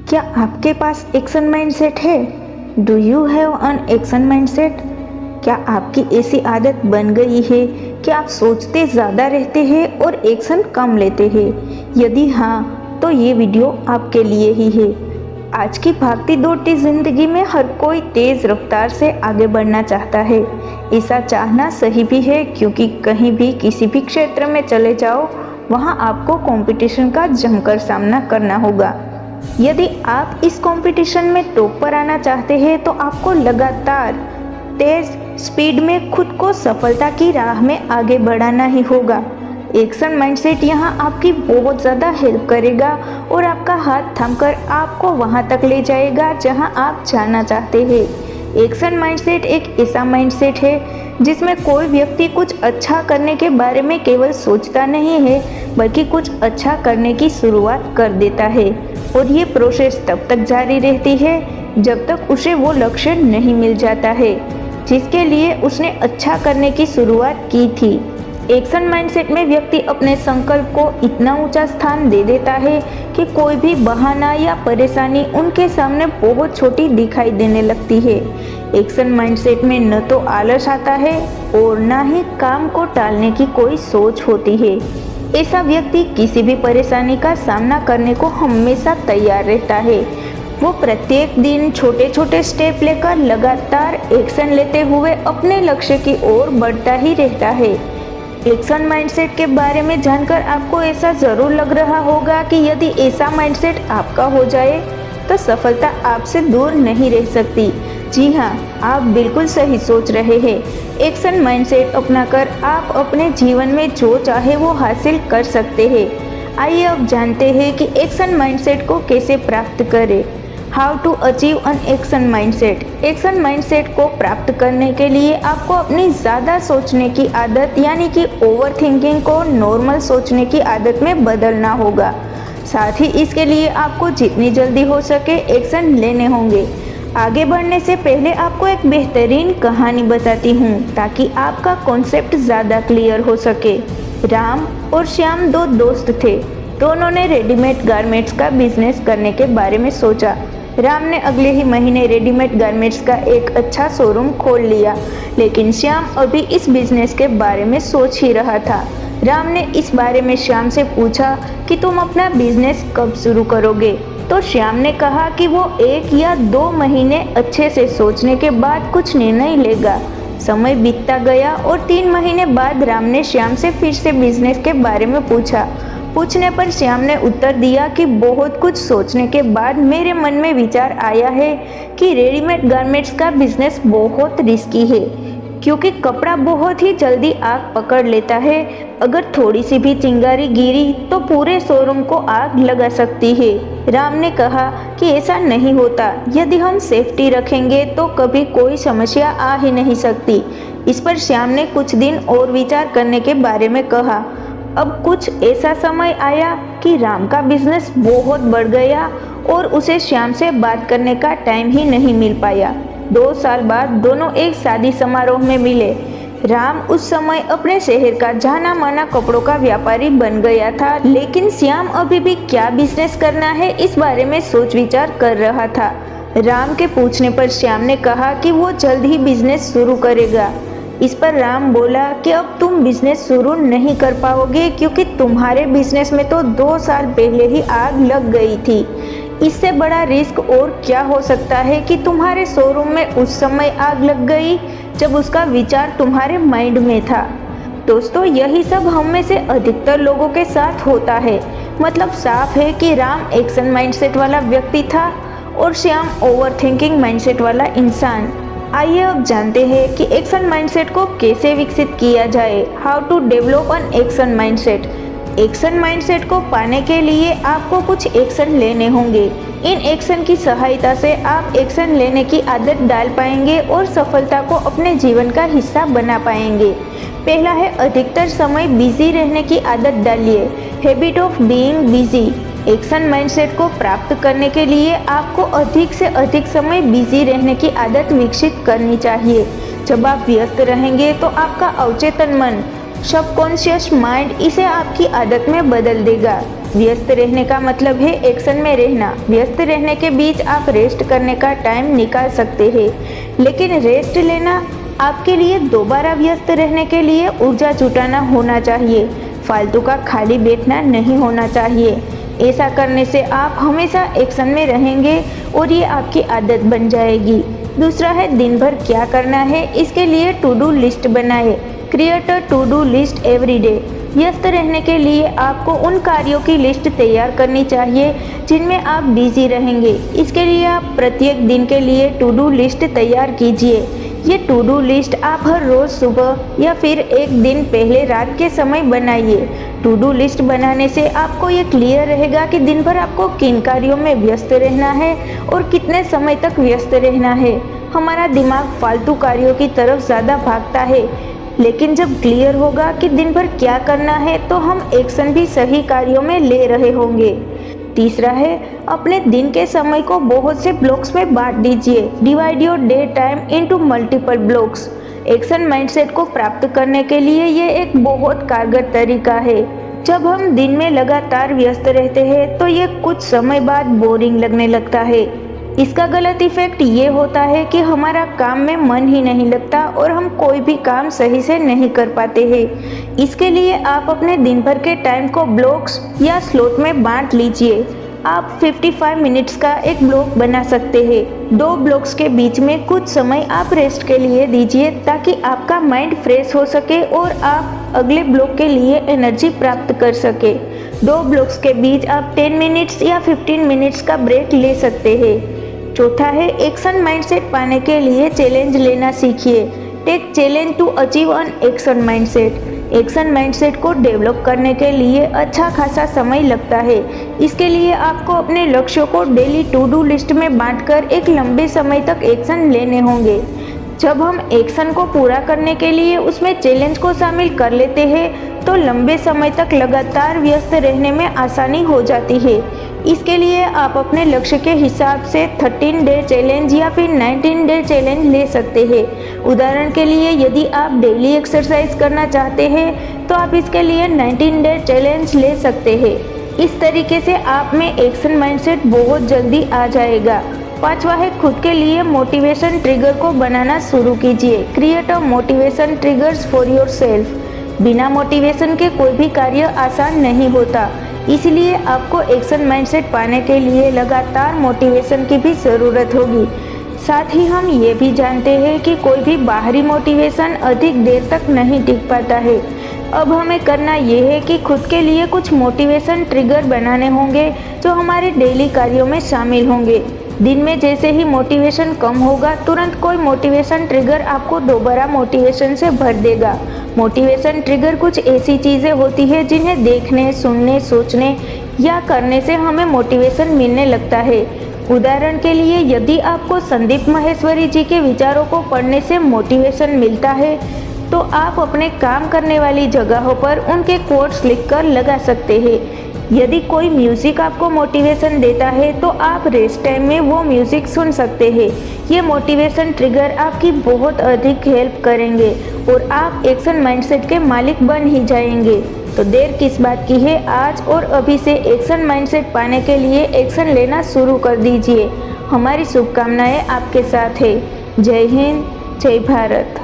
क्या आपके पास action mindset है? Do you have an action mindset? क्या आपकी ऐसी आदत बन गई है कि आप सोचते ज़्यादा रहते हैं और एक्शन कम लेते हैं? यदि हाँ, तो ये वीडियो आपके लिए ही है। आज की भागती दौड़ती ज़िंदगी में हर कोई तेज़ रफ्तार से आगे बढ़ना चाहता है। ऐसा चाहना सही भी है, क्योंकि कहीं भी किसी भी क्षेत्र में चले जाओ, वहाँ आपको कंपटीशन का जमकर सामना करना होगा। यदि आप इस कंपटीशन में टॉप पर आना चाहते हैं तो आपको लगातार तेज स्पीड में खुद को सफलता की राह में आगे बढ़ाना ही होगा। एक्शन माइंडसेट यहाँ आपकी बहुत ज़्यादा हेल्प करेगा और आपका हाथ थामकर आपको वहाँ तक ले जाएगा जहाँ आप जाना चाहते हैं। एक्शन माइंडसेट एक ऐसा माइंडसेट है जिसमें कोई व्यक्ति कुछ अच्छा करने के बारे में केवल सोचता नहीं है, बल्कि कुछ अच्छा करने की शुरुआत कर देता है, और ये प्रोसेस तब तक जारी रहती है जब तक उसे वो लक्ष्य नहीं मिल जाता है जिसके लिए उसने अच्छा करने की शुरुआत की थी। एक्शन माइंडसेट में व्यक्ति अपने संकल्प को इतना ऊंचा स्थान दे देता है कि कोई भी बहाना या परेशानी उनके सामने बहुत छोटी दिखाई देने लगती है। एक्शन माइंडसेट में न तो आलस आता है और न ही काम को टालने की कोई सोच होती है। ऐसा व्यक्ति किसी भी परेशानी का सामना करने को हमेशा तैयार रहता है। वो प्रत्येक दिन छोटे छोटे स्टेप लेकर लगातार एक्शन लेते हुए अपने लक्ष्य की ओर बढ़ता ही रहता है। एक्शन माइंडसेट के बारे में जानकर आपको ऐसा ज़रूर लग रहा होगा कि यदि ऐसा माइंडसेट आपका हो जाए तो सफलता आपसे दूर नहीं रह सकती। जी हाँ, आप बिल्कुल सही सोच रहे हैं। एक्शन माइंडसेट अपनाकर आप अपने जीवन में जो चाहे वो हासिल कर सकते हैं। आइए अब जानते हैं कि एक्शन माइंडसेट को कैसे प्राप्त करें। How to achieve an action mindset. Action mindset को प्राप्त करने के लिए आपको अपनी ज़्यादा सोचने की आदत यानी कि ओवर थिंकिंग को नॉर्मल सोचने की आदत में बदलना होगा। साथ ही इसके लिए आपको जितनी जल्दी हो सके एक्शन लेने होंगे। आगे बढ़ने से पहले आपको एक बेहतरीन कहानी बताती हूँ ताकि आपका कॉन्सेप्ट ज़्यादा क्लियर हो सके। राम और श्याम दो दोस्त थे। दोनों ने रेडीमेड गारमेंट्स का बिजनेस करने के बारे में सोचा। राम ने अगले ही महीने रेडीमेड गारमेंट्स का एक अच्छा शोरूम खोल लिया, लेकिन श्याम अभी इस बिजनेस के बारे में सोच ही रहा था। राम ने इस बारे में श्याम से पूछा कि तुम अपना बिजनेस कब शुरू करोगे? तो श्याम ने कहा कि वो 1 या 2 महीने अच्छे से सोचने के बाद कुछ निर्णय लेगा। समय बीतता गया और 3 महीने बाद राम ने श्याम से फिर से बिजनेस के बारे में पूछने पर श्याम ने उत्तर दिया कि बहुत कुछ सोचने के बाद मेरे मन में विचार आया है कि रेडीमेड गारमेंट्स का बिजनेस बहुत रिस्की है, क्योंकि कपड़ा बहुत ही जल्दी आग पकड़ लेता है। अगर थोड़ी सी भी चिंगारी गिरी तो पूरे शोरूम को आग लगा सकती है। राम ने कहा कि ऐसा नहीं होता। यदि हम सेफ्टी रखेंगे तो कभी कोई समस्या आ ही नहीं सकती। इस पर श्याम ने कुछ दिन और विचार करने के बारे में कहा। अब कुछ ऐसा समय आया कि राम का बिजनेस बहुत बढ़ गया और उसे श्याम से बात करने का टाइम ही नहीं मिल पाया। 2 साल बाद दोनों एक शादी समारोह में मिले। राम उस समय अपने शहर का जाना माना कपड़ों का व्यापारी बन गया था, लेकिन श्याम अभी भी क्या बिजनेस करना है इस बारे में सोच विचार कर रहा था। राम के पूछने पर श्याम ने कहा कि वो जल्द ही बिजनेस शुरू करेगा। इस पर राम बोला कि अब तुम बिजनेस शुरू नहीं कर पाओगे, क्योंकि तुम्हारे बिजनेस में तो 2 साल पहले ही आग लग गई थी। इससे बड़ा रिस्क और क्या हो सकता है कि तुम्हारे शोरूम में उस समय आग लग गई जब उसका विचार तुम्हारे माइंड में था। दोस्तों, यही सब हम में से अधिकतर लोगों के साथ होता है। मतलब साफ है कि राम एक्शन माइंडसेट वाला व्यक्ति था और श्याम ओवर थिंकिंग माइंडसेट वाला इंसान। आइए अब जानते हैं कि एक्शन माइंडसेट को कैसे विकसित किया जाए। How to develop an action mindset. Action mindset को पाने के लिए आपको कुछ एक्शन लेने होंगे। इन एक्शन की सहायता से आप एक्शन लेने की आदत डाल पाएंगे और सफलता को अपने जीवन का हिस्सा बना पाएंगे। पहला है अधिकतर समय बिजी रहने की आदत डालिए। Habit of being busy. Action mindset को प्राप्त करने के लिए आपको अधिक से अधिक समय बिजी रहने की आदत विकसित करनी चाहिए। जब आप व्यस्त रहेंगे तो आपका अवचेतन मन, सबकॉन्शियस माइंड इसे आपकी आदत में बदल देगा। व्यस्त रहने का मतलब है एक्शन में रहना। व्यस्त रहने के बीच आप रेस्ट करने का टाइम निकाल सकते हैं, लेकिन रेस्ट लेना आपके लिए दोबारा व्यस्त रहने के लिए ऊर्जा जुटाना होना चाहिए। फालतू का खाली बैठना नहीं होना चाहिए। ऐसा करने से आप हमेशा एक्शन में रहेंगे और ये आपकी आदत बन जाएगी। दूसरा है दिन भर क्या करना है, इसके लिए टू डू लिस्ट बनाएं। Create a to do list every day. व्यस्त रहने के लिए आपको उन कार्यों की लिस्ट तैयार करनी चाहिए जिनमें आप बिजी रहेंगे। इसके लिए आप प्रत्येक दिन के लिए टू डू लिस्ट तैयार कीजिए। ये टू डू लिस्ट आप हर रोज सुबह या फिर एक दिन पहले रात के समय बनाइए। टू डू लिस्ट बनाने से आपको ये क्लियर रहेगा कि दिन भर आपको किन कार्यों में व्यस्त रहना है और कितने समय तक व्यस्त रहना है। हमारा दिमाग फालतू कार्यों की तरफ ज़्यादा भागता है, लेकिन जब क्लियर होगा कि दिन भर क्या करना है तो हम एक्शन भी सही कार्यों में ले रहे होंगे। तीसरा है अपने दिन के समय को बहुत से ब्लॉक्स में बांट दीजिए। Divide your day time into multiple blocks. Action mindset को प्राप्त करने के लिए ये एक बहुत कारगर तरीका है। जब हम दिन में लगातार व्यस्त रहते हैं तो ये कुछ समय बाद बोरिंग लगने लगता है। इसका गलत इफेक्ट ये होता है कि हमारा काम में मन ही नहीं लगता और हम कोई भी काम सही से नहीं कर पाते हैं। इसके लिए आप अपने दिन भर के टाइम को ब्लॉक्स या स्लॉट में बांट लीजिए। आप 55 मिनट्स का एक ब्लॉक बना सकते हैं। 2 ब्लॉक्स के बीच में कुछ समय आप रेस्ट के लिए दीजिए ताकि आपका माइंड फ्रेश हो सके और आप अगले ब्लॉक के लिए एनर्जी प्राप्त कर सके। 2 ब्लॉक्स के बीच आप 10 मिनट्स या 15 मिनट्स का ब्रेक ले सकते हैं। चौथा है एक्शन माइंडसेट पाने के लिए चैलेंज लेना सीखिए। Take challenge to achieve an action mindset. Action mindset को डेवलप करने के लिए अच्छा खासा समय लगता है। इसके लिए आपको अपने लक्ष्यों को डेली टू डू लिस्ट में बांटकर एक लंबे समय तक एक्शन लेने होंगे। जब हम एक्शन को पूरा करने के लिए उसमें चैलेंज को शामिल कर लेते हैं तो लंबे समय तक लगातार व्यस्त रहने में आसानी हो जाती है। इसके लिए आप अपने लक्ष्य के हिसाब से 13 डे चैलेंज या फिर 19 डे चैलेंज ले सकते हैं। उदाहरण के लिए यदि आप डेली एक्सरसाइज करना चाहते हैं तो आप इसके लिए 19 डे चैलेंज ले सकते हैं। इस तरीके से आप में एक्शन माइंडसेट बहुत जल्दी आ जाएगा। पांचवा है खुद के लिए मोटिवेशन ट्रिगर को बनाना शुरू कीजिए। Create a motivation triggers for your self. बिना मोटिवेशन के कोई भी कार्य आसान नहीं होता, इसलिए आपको एक्शन माइंडसेट पाने के लिए लगातार मोटिवेशन की भी ज़रूरत होगी। साथ ही हम ये भी जानते हैं कि कोई भी बाहरी मोटिवेशन अधिक देर तक नहीं टिक पाता है। अब हमें करना ये है कि खुद के लिए कुछ मोटिवेशन ट्रिगर बनाने होंगे जो हमारे डेली कार्यों में शामिल होंगे। दिन में जैसे ही मोटिवेशन कम होगा तुरंत कोई मोटिवेशन ट्रिगर आपको दोबारा मोटिवेशन से भर देगा। मोटिवेशन ट्रिगर कुछ ऐसी चीज़ें होती है जिन्हें देखने, सुनने, सोचने या करने से हमें मोटिवेशन मिलने लगता है। उदाहरण के लिए यदि आपको संदीप माहेश्वरी जी के विचारों को पढ़ने से मोटिवेशन मिलता है तो आप अपने काम करने वाली जगहों पर उनके कोट्स लिखकर लगा सकते हैं। यदि कोई म्यूज़िक आपको मोटिवेशन देता है तो आप रेस्ट टाइम में वो म्यूज़िक सुन सकते हैं। ये मोटिवेशन ट्रिगर आपकी बहुत अधिक हेल्प करेंगे और आप एक्शन माइंडसेट के मालिक बन ही जाएंगे। तो देर किस बात की है, आज और अभी से एक्शन माइंडसेट पाने के लिए एक्शन लेना शुरू कर दीजिए। हमारी शुभकामनाएं आपके साथ है। जय हिंद, जय भारत।